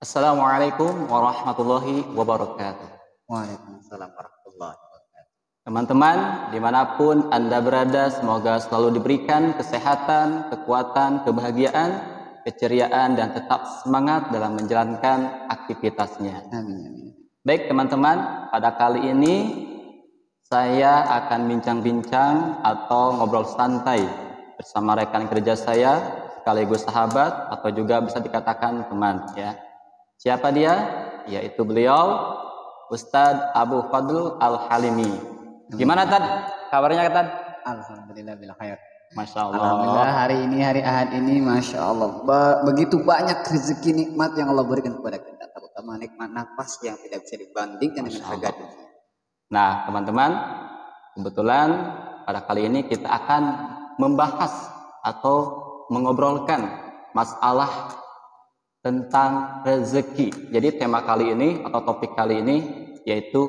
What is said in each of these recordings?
Assalamualaikum warahmatullahi wabarakatuh. Waalaikumsalam warahmatullahi wabarakatuh. Teman-teman, dimanapun Anda berada, semoga selalu diberikan kesehatan, kekuatan, kebahagiaan, keceriaan, dan tetap semangat dalam menjalankan aktivitasnya. Amin. Baik teman-teman, pada kali ini saya akan bincang-bincang atau ngobrol santai bersama rekan kerja saya, sekaligus sahabat atau juga bisa dikatakan teman ya. Siapa dia? Yaitu beliau Ustadz Abu Fadl Al-Halimi. Gimana Tad? Kabarnya Tad? Alhamdulillah bila khair. Masya Allah. Alhamdulillah hari ini hari Ahad ini Masya Allah begitu banyak rezeki nikmat yang Allah berikan kepada kita, terutama nikmat nafas yang tidak bisa dibandingkan dengan harga dunia. Nah teman-teman, kebetulan pada kali ini kita akan membahas atau mengobrolkan masalah tentang rezeki. Jadi tema kali ini atau topik kali ini yaitu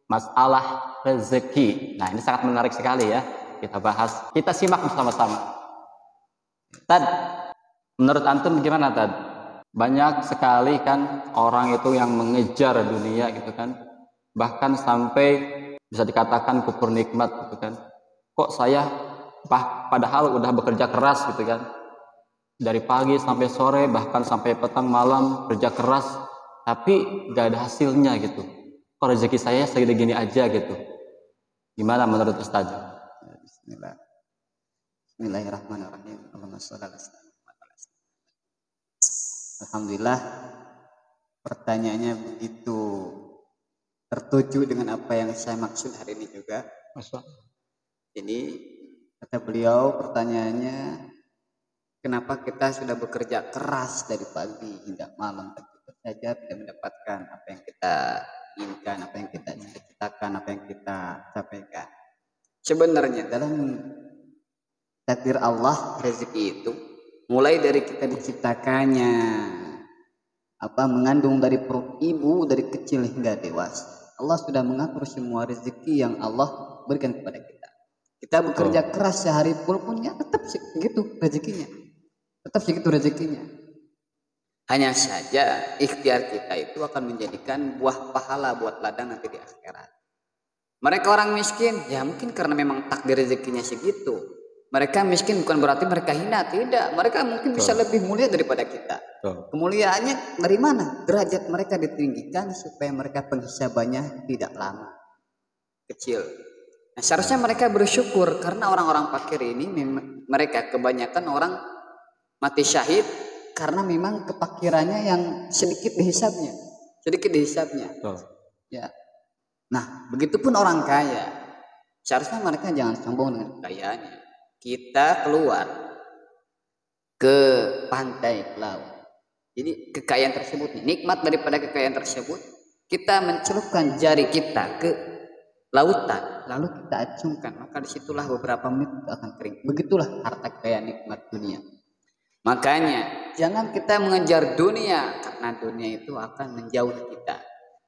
masalah rezeki. Nah ini sangat menarik sekali ya. Kita bahas, kita simak bersama-sama. Tad, menurut antum gimana Tad? Banyak sekali kan orang itu yang mengejar dunia gitu kan. Bahkan sampai bisa dikatakan kufur nikmat gitu kan. Kok saya padahal udah bekerja keras gitu kan. Dari pagi sampai sore bahkan sampai petang malam kerja keras tapi gak ada hasilnya gitu. Kok rezeki saya segini-gini aja gitu. Gimana menurut Ustaz? Bismillahirrahmanirrahim. Alhamdulillah, pertanyaannya begitu tertuju dengan apa yang saya maksud hari ini juga. Jadi kata beliau pertanyaannya, kenapa kita sudah bekerja keras dari pagi hingga malam tapi saja tidak mendapatkan apa yang kita inginkan, apa yang kita cita-citakan, apa yang kita sampaikan. Sebenarnya dalam takdir Allah rezeki itu mulai dari kita diciptakannya mengandung dari perut ibu dari kecil hingga dewasa. Allah sudah mengatur semua rezeki yang Allah berikan kepada kita. Kita bekerja keras sehari pun ya tetap segitu rezekinya. Tetap segitu rezekinya. Hanya saja ikhtiar kita itu akan menjadikan buah pahala buat ladang nanti di akhirat. Mereka orang miskin, ya mungkin karena memang takdir rezekinya segitu. Mereka miskin bukan berarti mereka hina, tidak. Mereka mungkin bisa lebih mulia daripada kita. Kemuliaannya dari mana? Derajat mereka ditinggikan supaya mereka penghisabannya tidak lama, kecil. Nah, seharusnya mereka bersyukur karena orang-orang fakir ini mereka kebanyakan orang mati syahid karena memang kefakirannya yang sedikit dihisabnya. Ya. Nah, begitupun orang kaya. Seharusnya mereka jangan sombong dengan kekayaannya. Kita keluar ke pantai, ke laut. Jadi kekayaan tersebut, nikmat daripada kekayaan tersebut, kita mencelupkan jari kita ke lautan, lalu kita acungkan, maka disitulah beberapa menit akan kering. Begitulah harta kekayaan nikmat dunia. Makanya jangan kita mengejar dunia karena dunia itu akan menjauhi kita.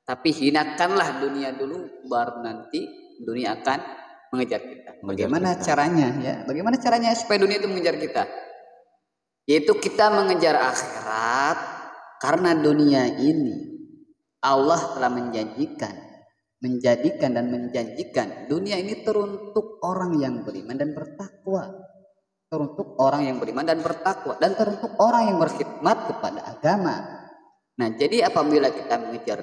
Tapi hinakanlah dunia dulu, baru nanti dunia akan mengejar kita. Bagaimana caranya ya? Bagaimana caranya supaya dunia itu mengejar kita? Yaitu kita mengejar akhirat karena dunia ini Allah telah menjadikan dan menjanjikan dunia ini teruntuk orang yang beriman dan bertakwa. Teruntuk orang yang beriman dan bertakwa, dan teruntuk orang yang berkhidmat kepada agama. Nah, jadi apabila kita mengejar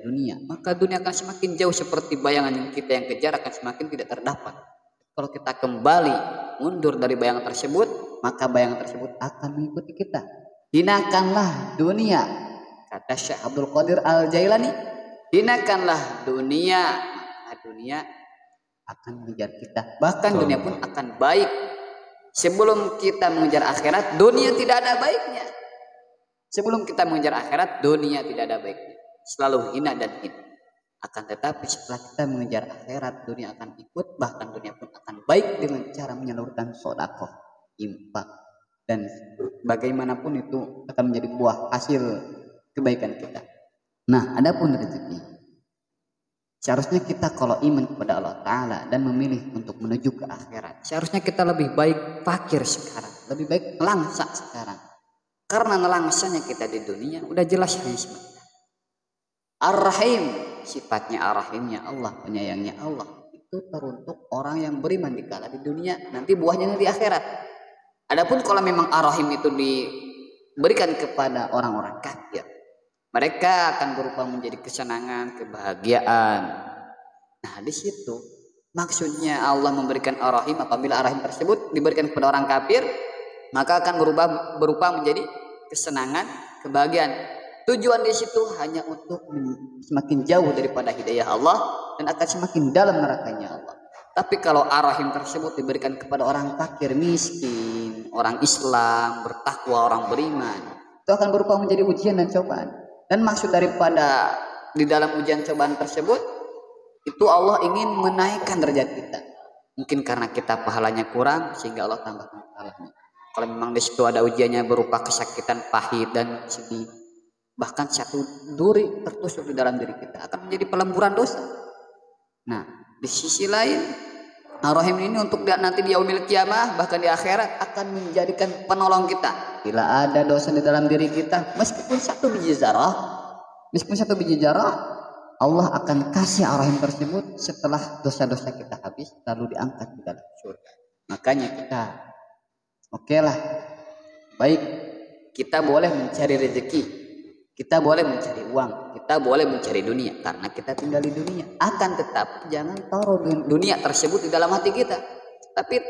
dunia, maka dunia akan semakin jauh seperti bayangan yang kita yang kejar akan semakin tidak terdapat. Kalau kita kembali mundur dari bayangan tersebut, maka bayangan tersebut akan mengikuti kita. Hinakanlah dunia, kata Syekh Abdul Qadir Al-Jailani. Hinakanlah dunia, maka dunia akan mengejar kita. Bahkan dunia pun akan baik. Sebelum kita mengejar akhirat, dunia tidak ada baiknya. Sebelum kita mengejar akhirat, dunia tidak ada baiknya. Selalu hina dan hina. Akan tetapi setelah kita mengejar akhirat, dunia akan ikut. Bahkan dunia pun akan baik dengan cara menyalurkan sedekah, infak. Dan bagaimanapun itu akan menjadi buah hasil kebaikan kita. Nah, adapun rezeki. Seharusnya kita kalau iman kepada Allah Ta'ala dan memilih untuk menuju ke akhirat, seharusnya kita lebih baik fakir sekarang, lebih baik langsa sekarang. Karena nelangsanya kita di dunia udah jelas hanya sebentar. Ar-Rahim, sifatnya Ar-Rahimnya Allah, penyayangnya Allah itu teruntuk orang yang beriman dikala di dunia, nanti buahnya di akhirat. Adapun kalau memang Ar-Rahim itu diberikan kepada orang-orang kafir, mereka akan berupa menjadi kesenangan, kebahagiaan. Nah, di situ maksudnya Allah memberikan Ar-Rahim. Apabila Ar-Rahim tersebut diberikan kepada orang kafir, maka akan berupa menjadi kesenangan, kebahagiaan. Tujuan di situ hanya untuk semakin jauh daripada hidayah Allah dan akan semakin dalam nerakanya Allah. Tapi kalau Ar-Rahim tersebut diberikan kepada orang fakir, miskin, orang Islam, bertakwa, orang beriman, itu akan berupa menjadi ujian dan cobaan. Dan maksud daripada di dalam ujian cobaan tersebut, itu Allah ingin menaikkan derajat kita. Mungkin karena kita pahalanya kurang sehingga Allah tambahkan pahalanya. Kalau memang di situ ada ujiannya berupa kesakitan, pahit dan sedih, bahkan satu duri tertusuk di dalam diri kita, akan menjadi pelemburan dosa. Nah, di sisi lain, Ar-Rahim ini untuk nanti di yaumil kiamah, bahkan di akhirat akan menjadikan penolong kita. Bila ada dosa di dalam diri kita, meskipun satu biji zarah, Allah akan kasih Ar-Rahim tersebut setelah dosa-dosa kita habis, lalu diangkat di dalam surga. Makanya kita lah, baik, kita boleh mencari rezeki, kita boleh mencari uang, kita boleh mencari dunia, karena kita tinggal di dunia. Akan tetapi jangan taruh dunia tersebut di dalam hati kita, tapi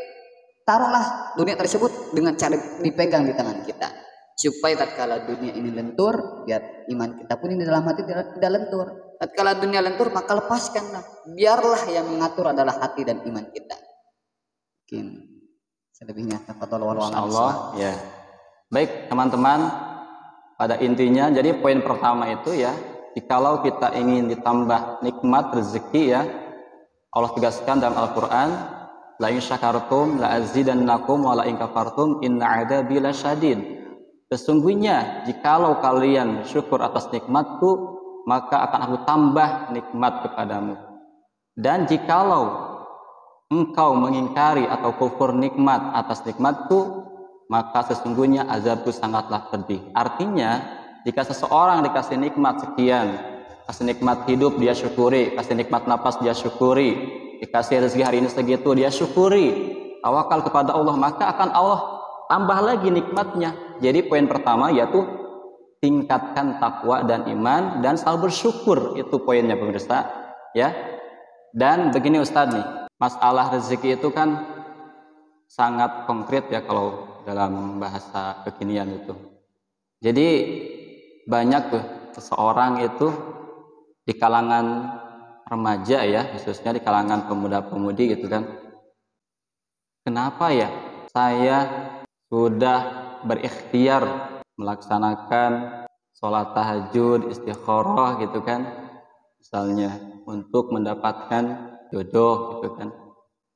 taruhlah dunia tersebut dengan cara dipegang di tangan kita, supaya tatkala dunia ini lentur, biar iman kita pun ini dalam hati tidak lentur. Tatkala dunia lentur, maka lepaskanlah, biarlah yang mengatur adalah hati dan iman kita. Mungkin selebihnya Allah ya. Baik teman-teman, pada intinya jadi poin pertama itu ya, jikalau kita ingin ditambah nikmat rezeki ya, Allah tegaskan dalam Al-Qur'an, la in syakartum la azidannakum wa la in kafartum inna 'adzabi lasyadid. Sesungguhnya jikalau kalian syukur atas nikmatku, maka akan aku tambah nikmat kepadamu. Dan jikalau engkau mengingkari atau kufur nikmat atas nikmatku, maka sesungguhnya azabku sangatlah pedih. Artinya, jika seseorang dikasih nikmat sekian, kasih nikmat hidup dia syukuri, kasih nikmat napas dia syukuri, dikasih rezeki hari ini segitu dia syukuri, tawakal kepada Allah, maka akan Allah tambah lagi nikmatnya. Jadi poin pertama yaitu tingkatkan takwa dan iman dan selalu bersyukur, itu poinnya pemirsa ya. Dan begini Ustadz nih, masalah rezeki itu kan sangat konkret ya kalau dalam bahasa kekinian itu. Jadi banyak tuh seseorang itu di kalangan remaja ya, khususnya di kalangan pemuda-pemudi gitu kan. Kenapa ya saya sudah berikhtiar melaksanakan sholat tahajud, istikharah gitu kan, misalnya untuk mendapatkan jodoh gitu kan,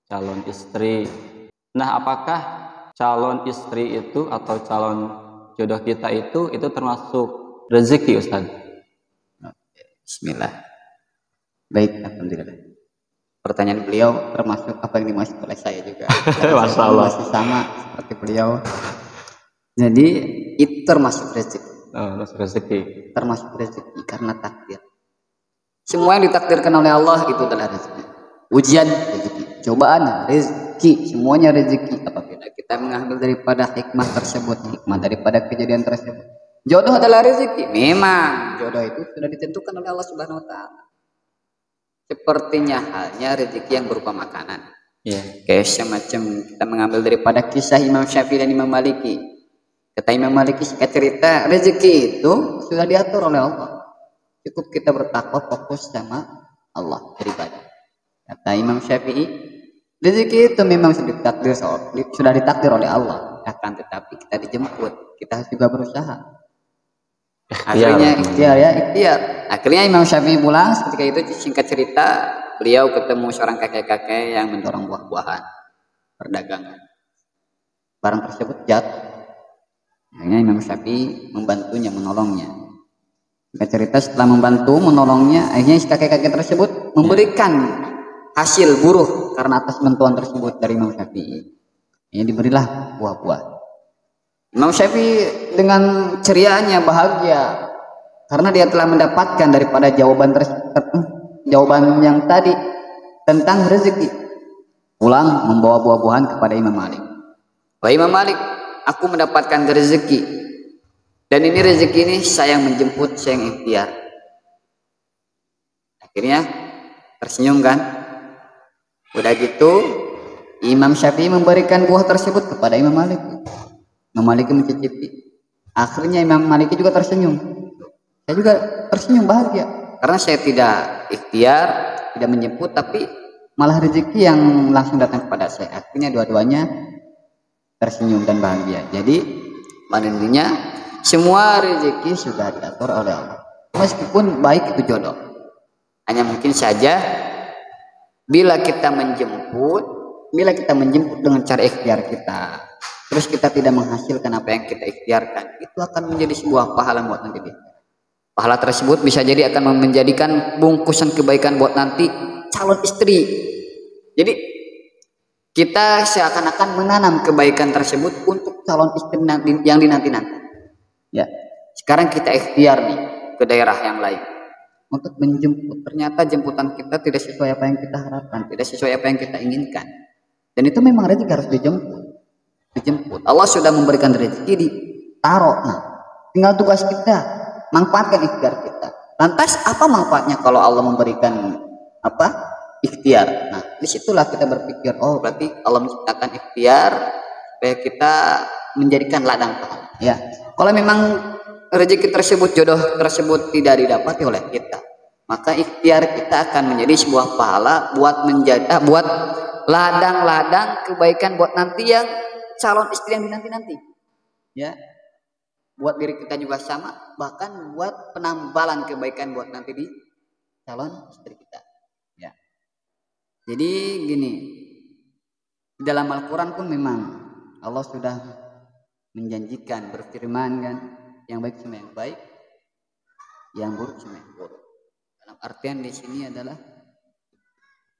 calon istri. Nah, apakah calon istri itu atau calon jodoh kita itu termasuk rezeki Ustaz? Bismillah. Baik, alhamdulillah. Pertanyaan beliau termasuk apa yang dimaksud oleh saya juga. Masalah masih sama seperti beliau. Jadi itu termasuk rezeki. Termasuk rezeki. Termasuk rezeki karena takdir. Semua yang ditakdirkan oleh Allah itu adalah rezeki. Ujian rezeki, cobaan rezeki, semuanya rezeki. Apabila kita mengambil daripada hikmah tersebut, hikmah daripada kejadian tersebut, jodoh adalah rezeki. Memang jodoh itu sudah ditentukan oleh Allah Subhanahu Wa Taala. Sepertinya halnya rezeki yang berupa makanan. Kayak semacam kita mengambil daripada kisah Imam Syafi'i dan Imam Maliki. Kata Imam Maliki, singkat cerita, rezeki itu sudah diatur oleh Allah. Cukup kita bertakwa, fokus sama Allah, beribadah. Kata Imam Syafi'i, rezeki itu memang sudah ditakdir oleh Allah. Akan tetapi kita dijemput, kita harus juga berusaha. Akhirnya ikhtiar. Akhirnya Imam Syafi'i pulang. Ketika itu singkat cerita, beliau ketemu seorang kakek-kakek yang mendorong buah-buahan, perdagangan. Barang tersebut jatuh. Akhirnya Imam Syafi'i membantunya, menolongnya. Singkat cerita, setelah membantu, menolongnya, akhirnya kakek-kakek tersebut memberikan hasil buruh karena atas bantuan tersebut dari Imam Syafi'i. Ini diberilah buah-buah. Imam Syafi'i dengan cerianya bahagia karena dia telah mendapatkan daripada jawaban yang tadi tentang rezeki. Pulang membawa buah-buahan kepada Imam Malik. Wahai Imam Malik, aku mendapatkan rezeki. Dan ini rezeki ini saya yang menjemput, saya yang ikhtiar. Akhirnya tersenyum kan? Udah gitu Imam Syafi'i memberikan buah tersebut kepada Imam Malik. Imam Malik mencicipi. Akhirnya Imam Malik juga tersenyum. Saya juga tersenyum bahagia karena saya tidak ikhtiar, tidak menjemput, tapi malah rezeki yang langsung datang kepada saya. Akhirnya dua-duanya tersenyum dan bahagia. Jadi pada intinya semua rezeki sudah diatur oleh Allah. Meskipun baik itu jodoh. Hanya mungkin saja bila kita menjemput dengan cara ikhtiar kita, terus kita tidak menghasilkan apa yang kita ikhtiarkan, itu akan menjadi sebuah pahala buat nanti. Pahala tersebut bisa jadi akan menjadikan bungkusan kebaikan buat nanti calon istri. Jadi kita seakan-akan menanam kebaikan tersebut untuk calon istri yang dinanti-nanti. Ya, sekarang kita ikhtiar nih ke daerah yang lain untuk menjemput. Ternyata jemputan kita tidak sesuai apa yang kita harapkan, tidak sesuai apa yang kita inginkan. Dan itu memang rezeki harus dijemput. Allah sudah memberikan rezeki ditaruh. Nah, tinggal tugas kita manfaatkan ikhtiar kita. Lantas apa manfaatnya kalau Allah memberikan ikhtiar? Nah, disitulah kita berpikir, oh berarti Allah menciptakan ikhtiar supaya kita menjadikan ladang pahala. Ya, kalau memang rezeki tersebut, jodoh tersebut tidak didapati oleh kita, maka ikhtiar kita akan menjadi sebuah pahala buat buat ladang-ladang kebaikan buat nanti yang calon istri yang dinanti-nanti. Ya. Buat diri kita juga sama, bahkan buat penambalan kebaikan buat nanti di calon istri kita. Ya. Jadi gini, di dalam Al-Quran pun memang Allah sudah menjanjikan, berfirman kan, yang baik sama yang baik, yang buruk sama yang buruk. Dalam artian di sini adalah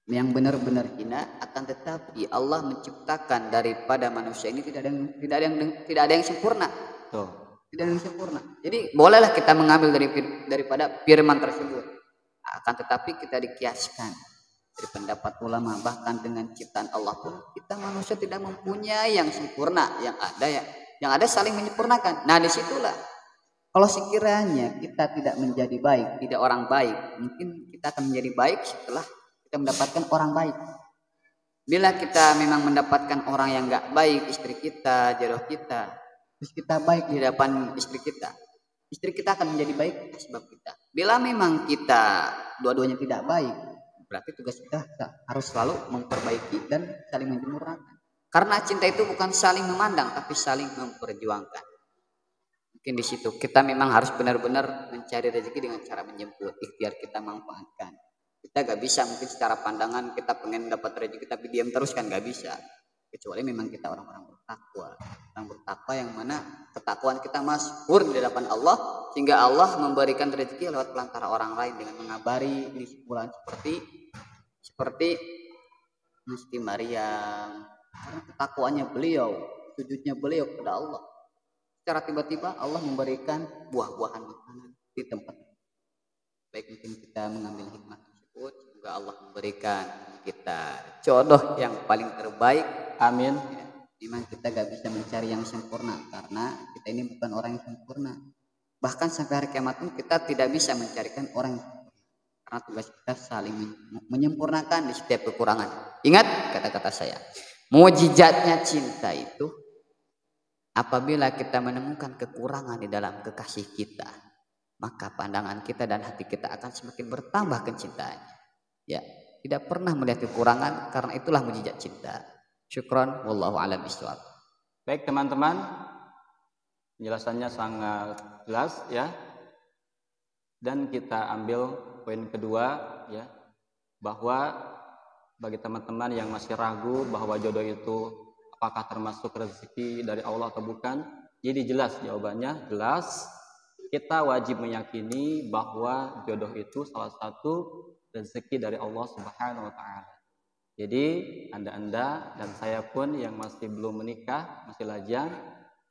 yang benar-benar hina, akan tetapi Allah menciptakan daripada manusia ini tidak ada yang sempurna. Tuh. Tidak ada yang sempurna. Jadi bolehlah kita mengambil daripada firman tersebut. Akan tetapi kita dikiaskan dari pendapat ulama, bahkan dengan ciptaan Allah pun kita manusia tidak mempunyai yang sempurna. Yang ada saling menyempurnakan. Nah, disitulah kalau sekiranya kita tidak menjadi baik, tidak orang baik, mungkin kita akan menjadi baik setelah kita mendapatkan orang baik. Bila kita memang mendapatkan orang yang enggak baik, istri kita, jodoh kita, terus kita baik di hadapan istri kita akan menjadi baik sebab kita. Bila memang kita dua-duanya tidak baik, berarti tugas kita harus selalu memperbaiki dan saling menyempurnakan. Karena cinta itu bukan saling memandang, tapi saling memperjuangkan. Mungkin di situ kita memang harus benar-benar mencari rezeki dengan cara menjemput, ikhtiar kita manfaatkan. Kita gak bisa mungkin secara pandangan kita pengen dapat rezeki tapi diam terus kan gak bisa. Kecuali memang kita orang-orang bertakwa. Orang bertakwa yang mana ketakwaan kita masyhur di hadapan Allah, sehingga Allah memberikan rezeki lewat pelantara orang lain dengan mengabari di bulan seperti Gusti Maryam. Karena ketakwaannya beliau, sujudnya beliau kepada Allah, secara tiba-tiba Allah memberikan buah-buahan makanan di tempat. Baik mungkin kita mengambil hikmah tersebut, semoga Allah memberikan kita jodoh yang paling terbaik. Amin. Ya, memang kita gak bisa mencari yang sempurna karena kita ini bukan orang yang sempurna. Bahkan sampai hari kiamat pun kita tidak bisa mencarikan orang yang sempurna. Karena tugas kita saling menyempurnakan di setiap kekurangan. Ingat kata-kata saya. Mujizatnya cinta itu apabila kita menemukan kekurangan di dalam kekasih kita, maka pandangan kita dan hati kita akan semakin bertambah kecintaannya. Ya, tidak pernah melihat kekurangan, karena itulah mujizat cinta. Syukron, wallahu a'lam bishawab. Baik teman-teman, penjelasannya sangat jelas ya. Dan kita ambil poin kedua ya, bahwa bagi teman-teman yang masih ragu bahwa jodoh itu apakah termasuk rezeki dari Allah atau bukan, jadi jelas jawabannya, jelas. Kita wajib meyakini bahwa jodoh itu salah satu rezeki dari Allah Subhanahu wa taala. Jadi Anda dan saya pun yang masih belum menikah, masih lajang,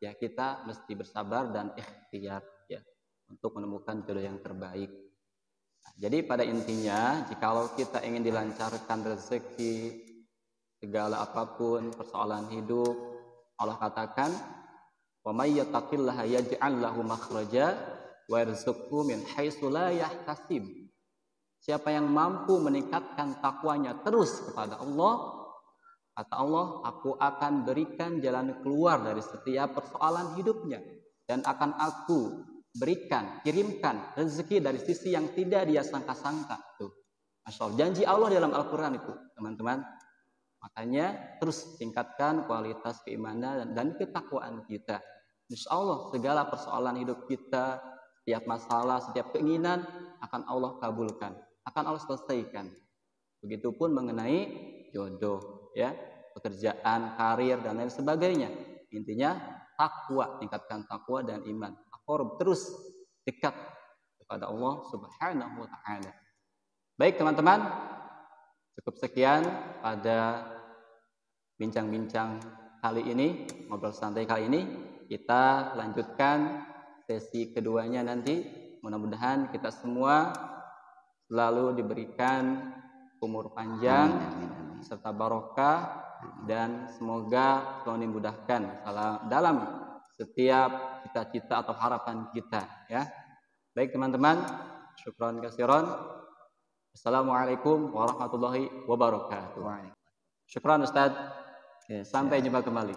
ya kita mesti bersabar dan ikhtiar ya untuk menemukan jodoh yang terbaik. Nah, jadi pada intinya, jikalau kita ingin dilancarkan rezeki, segala apapun persoalan hidup, Allah katakan, "Wa may yattaqillaha yaj'al lahu makhraja wa yarzuqhu min haitsu la yahtasib." Siapa yang mampu meningkatkan takwanya terus kepada Allah, kata Allah, aku akan berikan jalan keluar dari setiap persoalan hidupnya dan akan aku kirimkan rezeki dari sisi yang tidak dia sangka-sangka. Tuh, Masya Allah, janji Allah dalam Al-Quran itu, teman-teman. Makanya terus tingkatkan kualitas keimanan dan ketakwaan kita. Insya Allah segala persoalan hidup kita, setiap masalah, setiap keinginan akan Allah kabulkan, akan Allah selesaikan. Begitupun mengenai jodoh, ya, pekerjaan, karir dan lain sebagainya. Intinya takwa, tingkatkan takwa dan iman. Terus dekat kepada Allah Subhanahu wa taala. Baik teman-teman, cukup sekian pada bincang-bincang kali ini, ngobrol santai kali ini. Kita lanjutkan sesi keduanya nanti. Mudah-mudahan kita semua selalu diberikan umur panjang serta barokah, dan semoga selalu dimudahkan dalam setiap cita-cita atau harapan kita ya. Baik teman-teman, syukran kasiran. Assalamualaikum warahmatullahi wabarakatuh. Syukran Ustaz. Sampai jumpa kembali.